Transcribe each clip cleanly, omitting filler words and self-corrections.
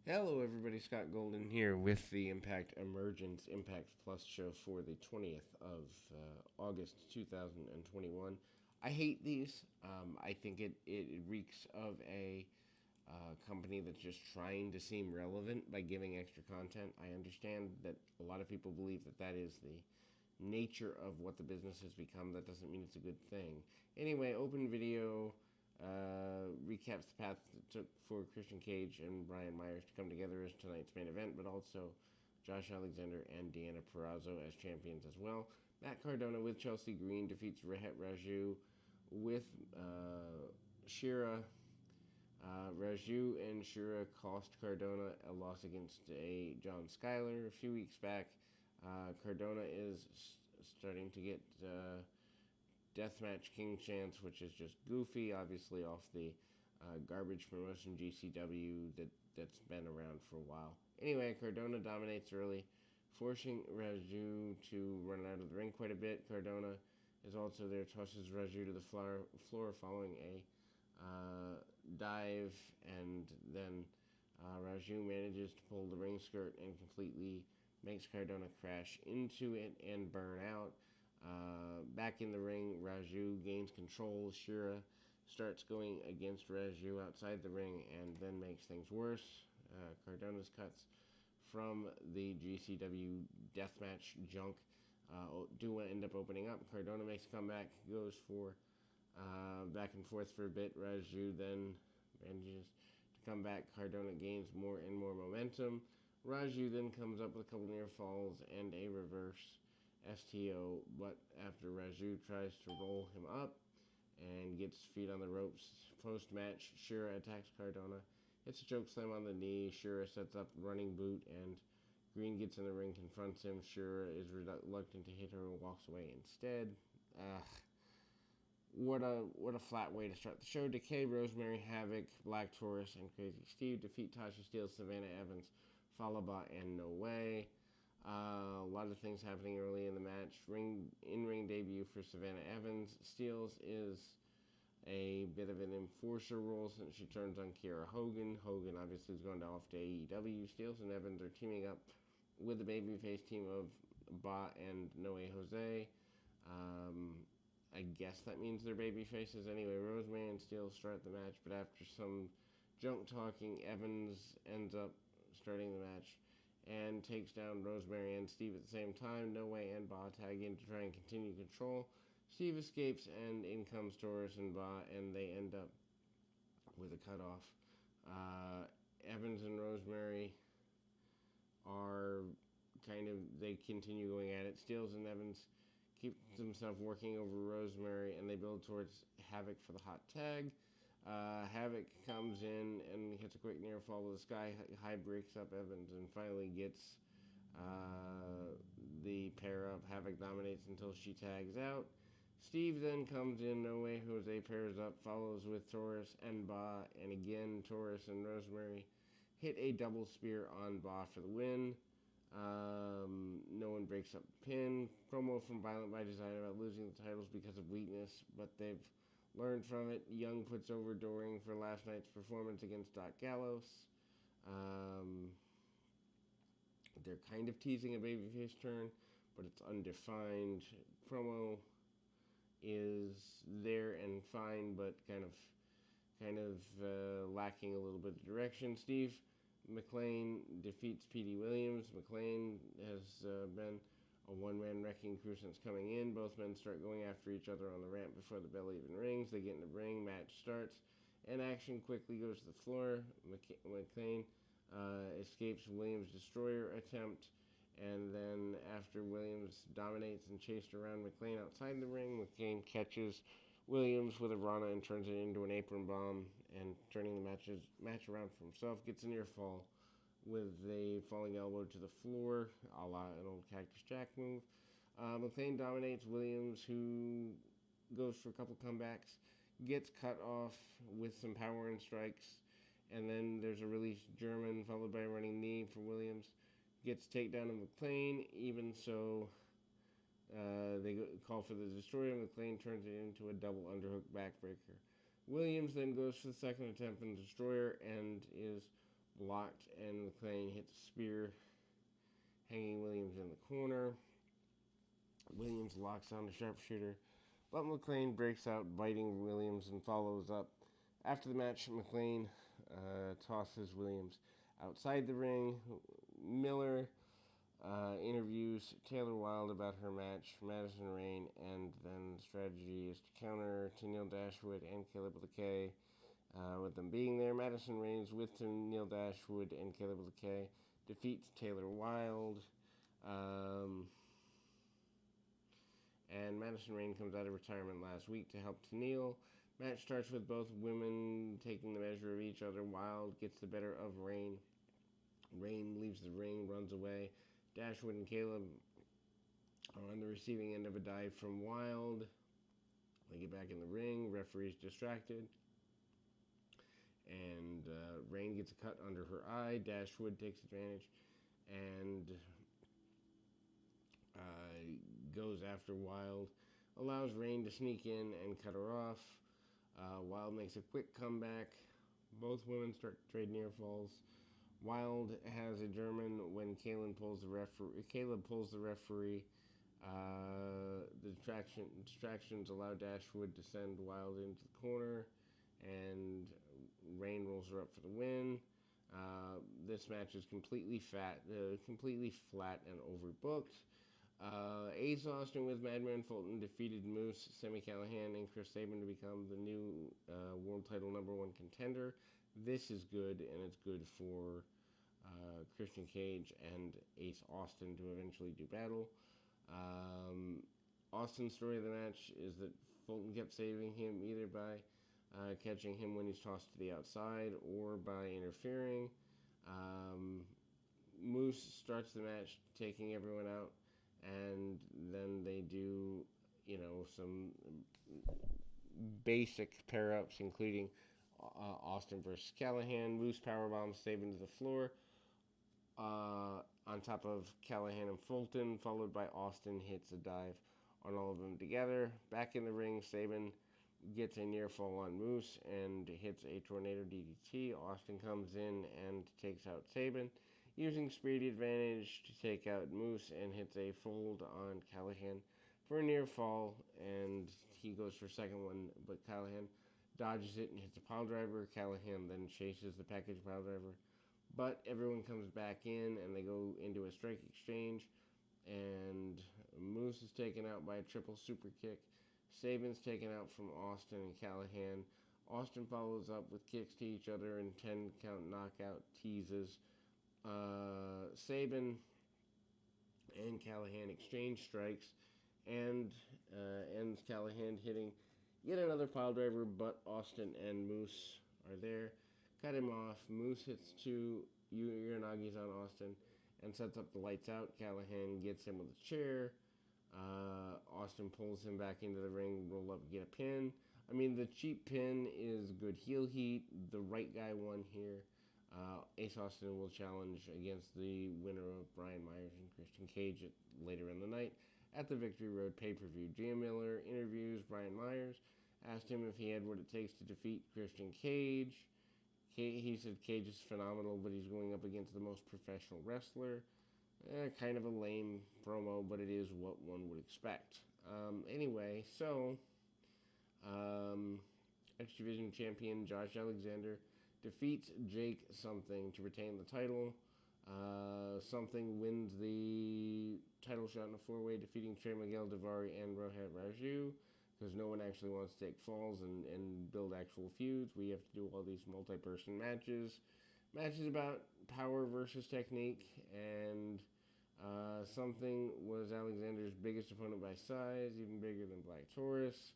Hello, everybody. Scott Golden here with the Impact Emergence Impact Plus show for the 20th of August 2021. I hate these. I think it reeks of a company that's just trying to seem relevant by giving extra content. I understand that a lot of people believe that that is the nature of what the business has become. That doesn't mean it's a good thing. Anyway, open video recaps the path it took for Christian Cage and Brian Myers to come together as tonight's main event, but also Josh Alexander and Deanna Purrazzo as champions as well. Matt Cardona with Chelsea Green defeats Rehet Raju with Shira. Raju and Shira cost Cardona a loss against a John Skyler a few weeks back. Cardona is starting to get Deathmatch King chance, which is just goofy, obviously off the garbage promotion GCW that's been around for a while. Anyway, Cardona dominates early, forcing Raju to run out of the ring quite a bit. Cardona is also there, tosses Raju to the floor following a dive, and then Raju manages to pull the ring skirt and completely makes Cardona crash into it and burn out. Back in the ring, Raju gains control. Shira starts going against Raju outside the ring and then makes things worse. Cardona's cuts from the GCW deathmatch junk do end up opening up. Cardona makes a comeback, goes for back and forth for a bit. Raju then manages to come back. Cardona gains more and more momentum. Raju then comes up with a couple near falls and a reverse STO, but after Raju tries to roll him up and gets his feet on the ropes, post-match, Shira attacks Cardona. It's a choke slam on the knee. Shira sets up running boot, and Green gets in the ring, confronts him. Shira is reluctant to hit her and walks away instead. Ugh. What a flat way to start the show. Decay, Rosemary, Havoc, Black Taurus, and Crazy Steve defeat Tasha Steelz, Savannah Evans, Falaba, and No Way. A lot of things happening early in the match. In-ring debut for Savannah Evans. Steelz is a bit of an enforcer role since she turns on Kiera Hogan. Hogan obviously is going off to AEW. Steelz and Evans are teaming up with the babyface team of Ba and Noe Jose. I guess that means they're baby faces. Anyway, Rosemary and Steele start the match, but after some junk talking, Evans ends up starting the match and takes down Rosemary and Steve at the same time. No Way and Ba tag in to try and continue control. Steve escapes, and in comes Taurus and Ba, and they end up with a cutoff. Evans and Rosemary are they continue going at it. Steelz and Evans keeps himself working over Rosemary, and they build towards Havoc for the hot tag. Havoc comes in and hits a quick near fall with the sky high, breaks up Evans, and finally gets the pair up. Havoc dominates until she tags out. Steve then comes in, No Way Jose pairs up, follows with Taurus and Ba, and again Taurus and Rosemary hit a double spear on Ba for the win. No one breaks up the pin. Promo from Violent by Design about losing the titles because of weakness, but they've learned from it. Young puts over Doring for last night's performance against Doc Gallows. They're kind of teasing a babyface turn, but it's undefined. Promo is there and fine, but kind of lacking a little bit of direction. Steve McLean defeats Petey Williams. McLean has been a one-man wrecking crew since coming in. Both men start going after each other on the ramp before the bell even rings. They get in the ring. Match starts, and action quickly goes to the floor. McLean escapes Williams' destroyer attempt, and then after Williams dominates and chased around McLean outside the ring, McLean catches Williams with a Rana and turns it into an apron bomb, and turning the match around for himself, gets a near fall with a falling elbow to the floor, a la an old Cactus Jack move. McLean dominates Williams, who goes for a couple comebacks, gets cut off with some power and strikes, and then there's a release German followed by a running knee for Williams. Gets takedown of McLean, even so they call for the destroyer. McLean turns it into a double underhook backbreaker. Williams then goes for the second attempt on the destroyer and is blocked, and McLean hits a spear, hanging Williams in the corner. Williams locks on the sharpshooter, but McLean breaks out, biting Williams, and follows up. After the match, McLean tosses Williams outside the ring. Miller interviews Taylor Wilde about her match, Madison Rayne, and then the strategy is to counter Tenille Dashwood and Caleb with a K. With them being there, Madison Rayne with Tenille Dashwood and Caleb with a K defeats Taylor Wilde. And Madison Rayne comes out of retirement last week to help Tenille. Match starts with both women taking the measure of each other. Wilde gets the better of Rayne. Rayne leaves the ring, runs away. Dashwood and Caleb are on the receiving end of a dive from Wilde. They get back in the ring. Referee's distracted. And Rayne gets a cut under her eye. Dashwood takes advantage and goes after Wilde. Allows Rayne to sneak in and cut her off. Wilde makes a quick comeback. Both women start to trade near falls. Wilde has a German when Caleb pulls the referee. The distractions allow Dashwood to send Wilde into the corner, and Rayne rolls her up for the win. This match is completely flat and overbooked. Ace Austin with Madman Fulton defeated Moose, Sami Callihan, and Chris Sabin to become the new world title #1 contender. This is good, and it's good for Christian Cage and Ace Austin to eventually do battle. Austin's story of the match is that Fulton kept saving him either by catching him when he's tossed to the outside or by interfering. Moose starts the match taking everyone out, and then they do, some basic pair-ups, including Austin versus Callihan. Moose powerbombs Sabin to the floor on top of Callihan and Fulton, followed by Austin hits a dive on all of them together. Back in the ring, Sabin gets a near fall on Moose and hits a tornado DDT. Austin comes in and takes out Sabin, using speed advantage to take out Moose, and hits a fold on Callihan for a near fall, and he goes for a second one, but Callihan dodges it and hits a pile driver. Callihan then chases the package pile driver, but everyone comes back in and they go into a strike exchange, and Moose is taken out by a triple super kick. Sabin's taken out from Austin and Callihan. Austin follows up with kicks to each other and 10-count knockout teases. Sabin and Callihan exchange strikes and ends Callihan hitting yet another pile driver, but Austin and Moose are there. Cut him off. Moose hits 2 Uranagis on Austin and sets up the lights out. Callihan gets him with a chair. Austin pulls him back into the ring, roll up, get a pin. I mean, the cheap pin is good heel heat. The right guy won here. Ace Austin will challenge against the winner of Brian Myers and Christian Cage later in the night at the Victory Road pay-per-view. Gia Miller interviews Brian Myers, asked him if he had what it takes to defeat Christian Cage. He said Cage is phenomenal, but he's going up against the most professional wrestler. Kind of a lame promo, but it is what one would expect. Anyway, so X Division champion Josh Alexander defeats Jake Something to retain the title. Something wins the title shot in a four-way, defeating Trey Miguel, Daivari, and Rohit Raju, because no one actually wants to take falls and build actual feuds. We have to do all these multi-person matches. Matches about power versus technique, and Something was Alexander's biggest opponent by size, even bigger than Black Taurus.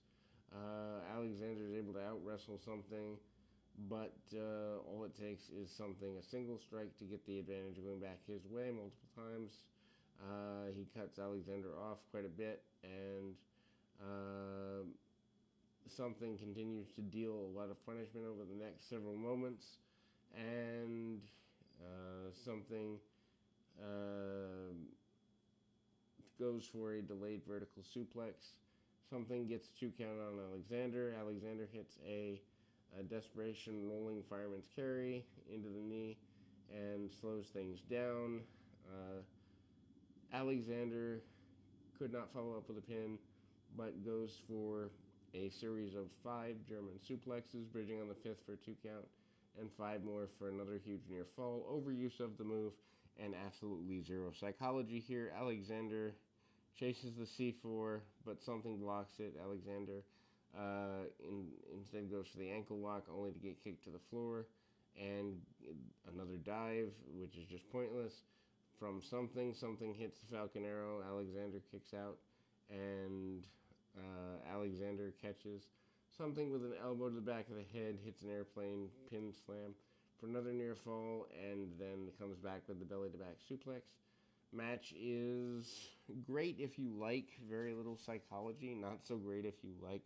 Alexander is able to out-wrestle Something, but all it takes is Something a single strike to get the advantage, going back his way multiple times. He cuts Alexander off quite a bit, and Something continues to deal a lot of punishment over the next several moments, and Something goes for a delayed vertical suplex. Something gets 2 count on Alexander. Alexander hits a desperation rolling fireman's carry into the knee, and slows things down. Uh, Alexander could not follow up with a pin, but goes for a series of 5 German suplexes, bridging on the 5th for a 2 count, and 5 more for another huge near fall. Overuse of the move, and absolutely zero psychology here. Alexander chases the C4, but something blocks it. Alexander instead goes for the ankle lock, only to get kicked to the floor, and another dive, which is just pointless. From something, something hits the Falcon Arrow. Alexander kicks out, and Alexander catches something with an elbow to the back of the head, hits an airplane pin slam for another near fall, and then comes back with the belly to back suplex. Match is great if you like very little psychology, not so great if you like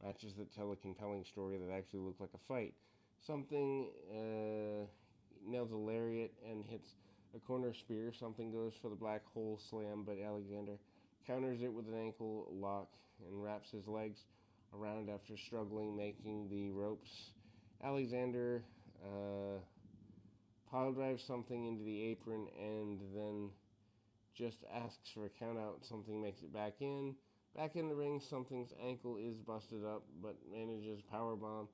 matches that tell a compelling story that actually look like a fight. Something nails a lariat and hits a corner spear. Something goes for the black hole slam, but Alexander counters it with an ankle lock and wraps his legs around after struggling, making the ropes. Alexander pile drives something into the apron and then just asks for a count out. Something makes it back in. Back in the ring, something's ankle is busted up, but manages powerbomb.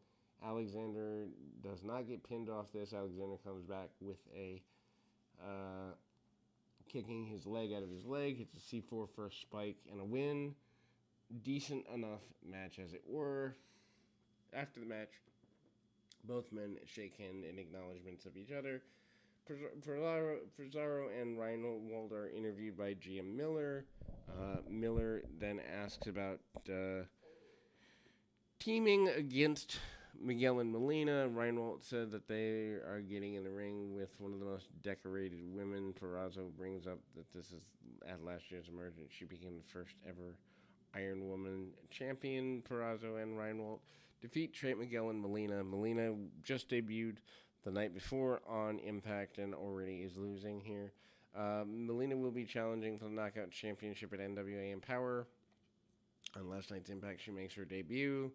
Alexander does not get pinned off this. Alexander comes back with a kicking his leg out of his leg, hits a C4 for a spike and a win. Decent enough match as it were. After the match, both men shake hands in acknowledgments of each other. Pizarro and Reinhold are interviewed by GM Miller. Miller then asks about teaming against Miguel and Melina. Reinhold said that they are getting in the ring with one of the most decorated women. Purrazzo brings up that this is at last year's Emergence. She became the first ever Iron Woman champion. Purrazzo and Reinhold defeat Trey Miguel and Melina. Melina just debuted the night before on Impact and already is losing here. Melina will be challenging for the Knockout Championship at NWA Empower. On last night's Impact, she makes her debut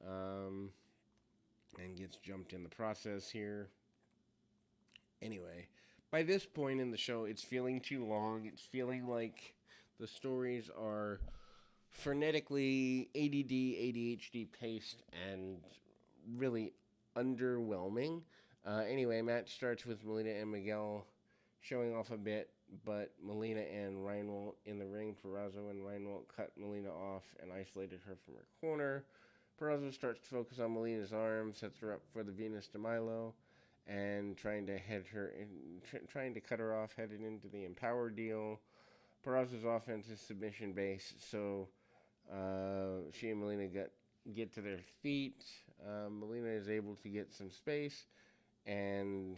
and gets jumped in the process here. Anyway, by this point in the show, it's feeling too long. It's feeling like the stories are frenetically ADD, ADHD paced and really underwhelming. Anyway, match starts with Melina and Miguel showing off a bit, but Melina and Reinhold in the ring. Purrazzo and Reinhold cut Melina off and isolated her from her corner. Purrazzo starts to focus on Melina's arm, sets her up for the Venus de Milo, and trying to cut her off, headed into the Empower deal. Purrazzo's offense is submission based, so she and Melina get to their feet. Melina is able to get some space and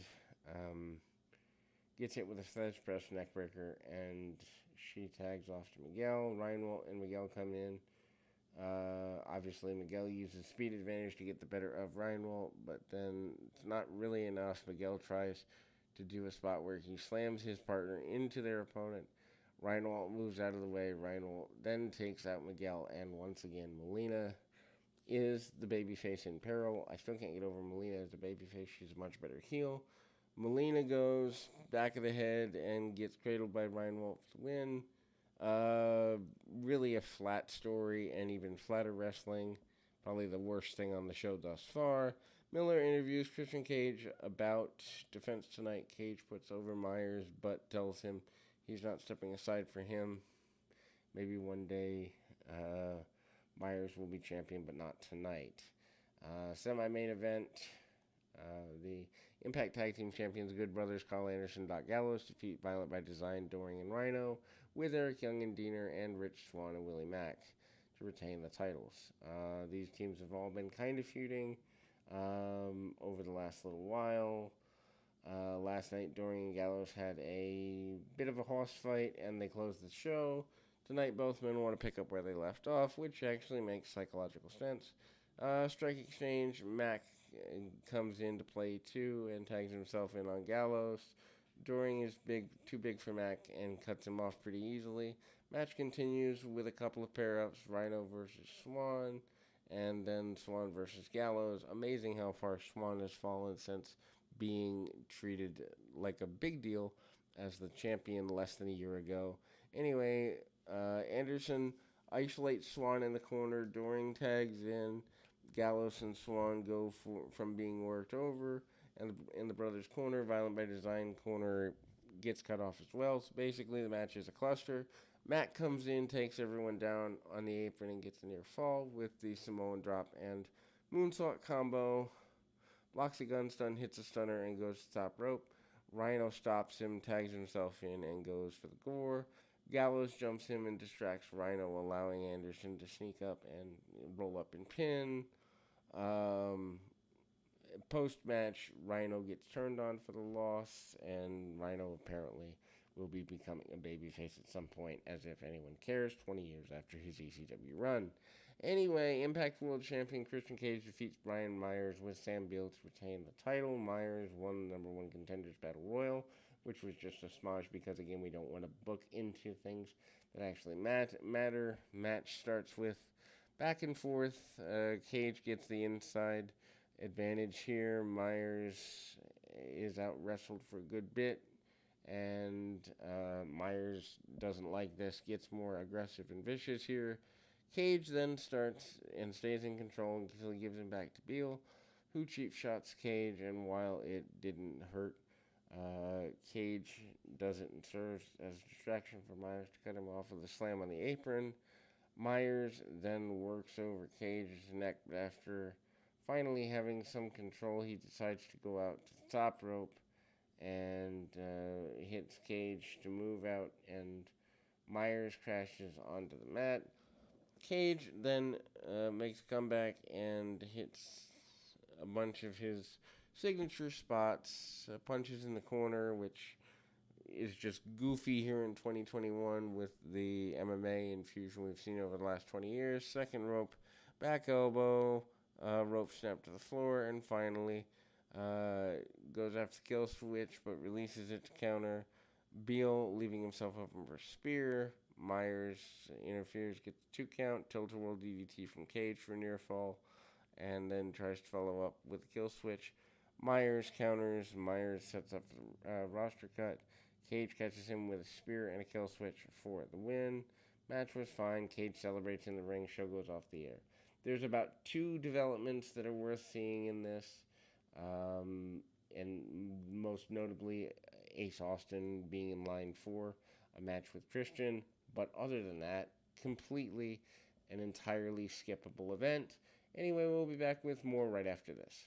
gets hit with a sledge press neckbreaker, and she tags off to Miguel. Reinhold and Miguel come in. Obviously, Miguel uses speed advantage to get the better of Reinhold, but then it's not really enough. Miguel tries to do a spot where he slams his partner into their opponent. Reinhold moves out of the way. Reinhold then takes out Miguel, and once again, Melina is the babyface in peril. I still can't get over Melina as a babyface. She's a much better heel. Melina goes back of the head and gets cradled by Reinhold to win. Really a flat story and even flatter wrestling. Probably the worst thing on the show thus far. Miller interviews Christian Cage about defense tonight. Cage puts over Myers, but tells him he's not stepping aside for him. Maybe one day Myers will be champion, but not tonight. Semi-main event. The Impact Tag Team Champions Good Brothers, Carl Anderson, Doc Gallows, defeat Violent by Design, Doring and Rhino, with Eric Young and Diener, and Rich Swann and Willie Mack to retain the titles. These teams have all been kind of feuding over the last little while. Last night, Doring and Gallows had a bit of a horse fight, and they closed the show. Tonight, both men want to pick up where they left off, which actually makes psychological sense. Strike exchange, Mack comes into play too and tags himself in on Gallows. Doring is too big for Mack and cuts him off pretty easily. Match continues with a couple of pair-ups, Rhino versus Swann, and then Swann versus Gallows. Amazing how far Swann has fallen since being treated like a big deal as the champion less than a year ago. Anyway, Anderson isolates Swan in the corner. Doring tags in. Gallows and Swan go from being worked over. And in the brothers' corner, Violent by Design corner gets cut off as well. So basically, the match is a cluster. Matt comes in, takes everyone down on the apron, and gets a near fall with the Samoan drop and moonsault combo. Blocks a gun stun, hits a stunner, and goes to top rope. Rhino stops him, tags himself in, and goes for the gore. Gallows jumps him and distracts Rhino, allowing Anderson to sneak up and roll up and pin. Post match, Rhino gets turned on for the loss, and Rhino apparently will be becoming a babyface at some point, as if anyone cares, 20 years after his ECW run. Anyway, Impact World Champion Christian Cage defeats Brian Myers with Sam Beal to retain the title. Myers won the number one contenders battle royal, which was just a smosh because, again, we don't want to book into things that actually matter. Match starts with back and forth. Cage gets the inside advantage here. Myers is out wrestled for a good bit, and Myers doesn't like this, gets more aggressive and vicious here. Cage then starts and stays in control until he gives him back to Beal, who cheap shots Cage, and while it didn't hurt, Cage does it and serves as a distraction for Myers to cut him off with a slam on the apron. Myers then works over Cage's neck, but after finally having some control, he decides to go out to the top rope and hits Cage to move out, and Myers crashes onto the mat. Cage then makes a comeback and hits a bunch of his signature spots, punches in the corner, which is just goofy here in 2021 with the MMA infusion we've seen over the last 20 years. Second rope, back elbow, rope snap to the floor, and finally goes after the kill switch but releases it to counter. Beal leaving himself open for a spear. Myers interferes, gets the 2 count, tilt-a-whirl DDT from Cage for a near fall, and then tries to follow up with a kill switch. Myers counters. Myers sets up the roster cut. Cage catches him with a spear and a kill switch for the win. Match was fine. Cage celebrates in the ring. Show goes off the air. There's about 2 developments that are worth seeing in this, and most notably Ace Austin being in line for a match with Christian. But other than that, completely and entirely skippable event. Anyway, we'll be back with more right after this.